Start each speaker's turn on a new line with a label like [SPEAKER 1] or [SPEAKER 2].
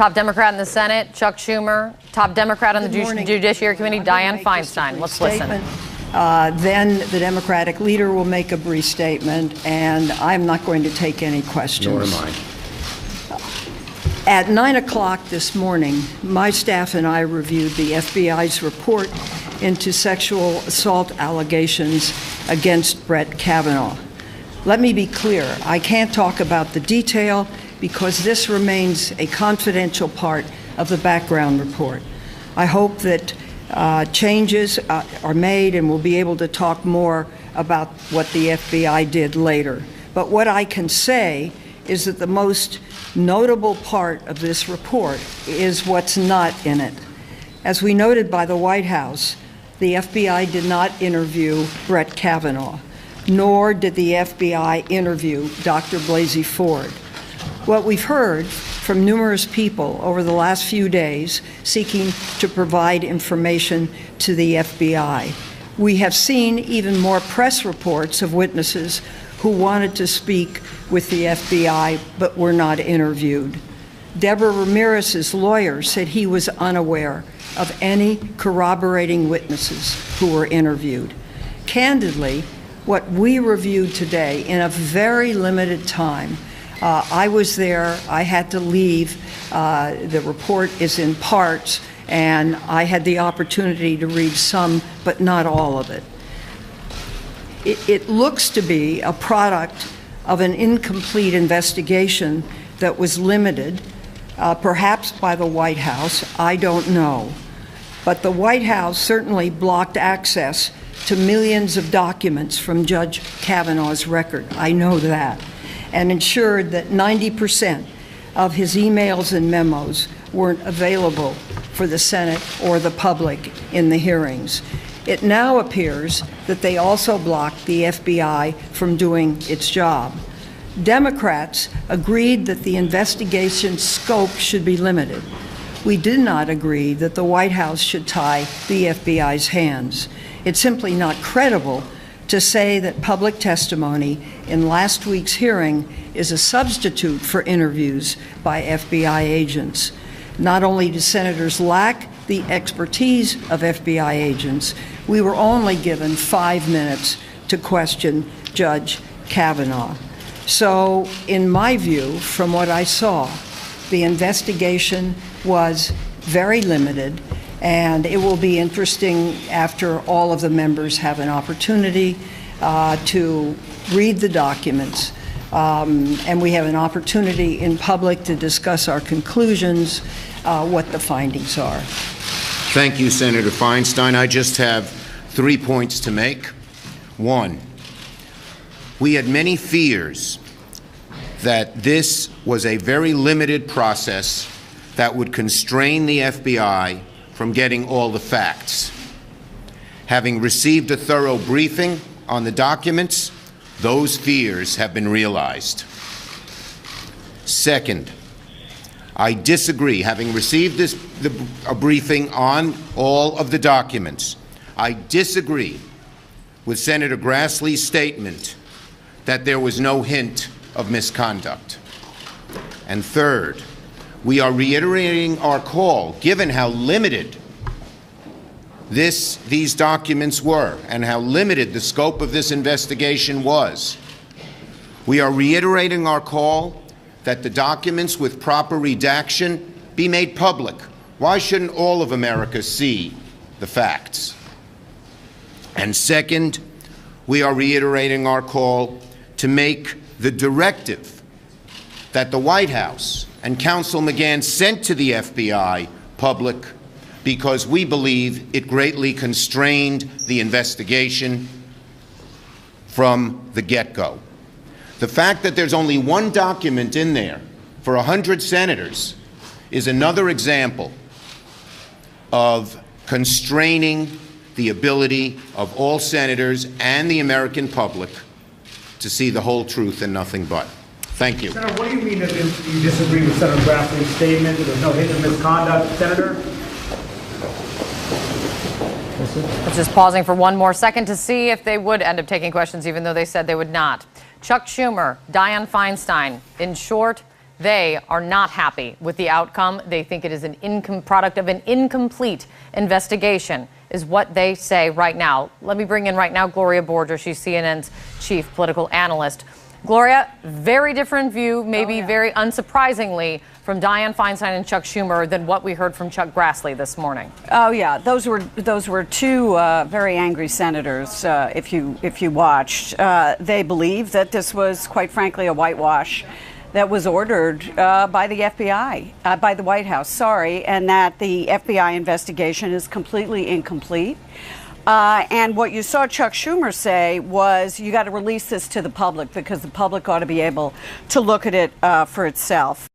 [SPEAKER 1] Top Democrat in the Senate, Chuck Schumer. Top Democrat on the Judiciary Committee, Dianne Feinstein. Let's listen.
[SPEAKER 2] Then the Democratic leader will make a brief statement, and I'm not going to take any questions.
[SPEAKER 3] Nor am I.
[SPEAKER 2] At 9 o'clock this morning, my staff and I reviewed the FBI's report into sexual assault allegations against Brett Kavanaugh. Let me be clear, I can't talk about the detail because this remains a confidential part of the background report. I hope that changes are made and we'll be able to talk more about what the FBI did later. But what I can say is that the most notable part of this report is what's not in it. As we noted by the White House, the FBI did not interview Brett Kavanaugh, nor did the FBI interview Dr. Blasey Ford. What we've heard from numerous people over the last few days seeking to provide information to the FBI. We have seen even more press reports of witnesses who wanted to speak with the FBI but were not interviewed. Deborah Ramirez's lawyer said he was unaware of any corroborating witnesses who were interviewed. Candidly, what we reviewed today in a very limited time, I was there, I had to leave, the report is in parts, and I had the opportunity to read some, but not all of it. It looks to be a product of an incomplete investigation that was limited, perhaps by the White House, I don't know. But the White House certainly blocked access to millions of documents from Judge Kavanaugh's record, I know that, and ensured that 90% of his emails and memos weren't available for the Senate or the public in the hearings. It now appears that they also blocked the FBI from doing its job. Democrats agreed that the investigation's scope should be limited. We did not agree that the White House should tie the FBI's hands. It's simply not credible to say that public testimony in last week's hearing is a substitute for interviews by FBI agents. Not only do senators lack the expertise of FBI agents, we were only given 5 minutes to question Judge Kavanaugh. So, in my view, from what I saw, the investigation was very limited, and it will be interesting after all of the members have an opportunity to read the documents, and we have an opportunity in public to discuss our conclusions, what the findings are.
[SPEAKER 3] Thank you, Senator Feinstein. I just have 3 points to make. One, we had many fears that this was a very limited process that would constrain the FBI from getting all the facts. Having received a thorough briefing on the documents, those fears have been realized. Second, I disagree. Having received a briefing on all of the documents, I disagree with Senator Grassley's statement that there was no hint of misconduct. And third, we are reiterating our call, given how limited these documents were and how limited the scope of this investigation was. We are reiterating our call that the documents with proper redaction be made public. Why shouldn't all of America see the facts? And second, we are reiterating our call to make the directive that the White House and Counsel McGahn sent to the FBI public, because we believe it greatly constrained the investigation from the get-go. The fact that there's only one document in there for 100 senators is another example of constraining the ability of all senators and the American public to see the whole truth and nothing but. Thank you.
[SPEAKER 4] Senator, what do you mean that you disagree with Senator Grassley's statement that there's no hint of misconduct? Senator?
[SPEAKER 1] Let's just pausing for one more second to see if they would end up taking questions, even though they said they would not. Chuck Schumer, Dianne Feinstein, in short, They are not happy with the outcome. They think it is an product of an incomplete investigation, is what they say right now. Let me bring in right now Gloria Borger. She's CNN's chief political analyst. Gloria, very different view, maybe very unsurprisingly, from Dianne Feinstein and Chuck Schumer than what we heard from Chuck Grassley this morning.
[SPEAKER 5] Oh yeah, those were two very angry senators. If you watched, they believe that this was, quite frankly, a whitewash that was ordered by the FBI, by the White House, sorry, and that the FBI investigation is completely incomplete. And what you saw Chuck Schumer say was, you got to release this to the public because the public ought to be able to look at it for itself.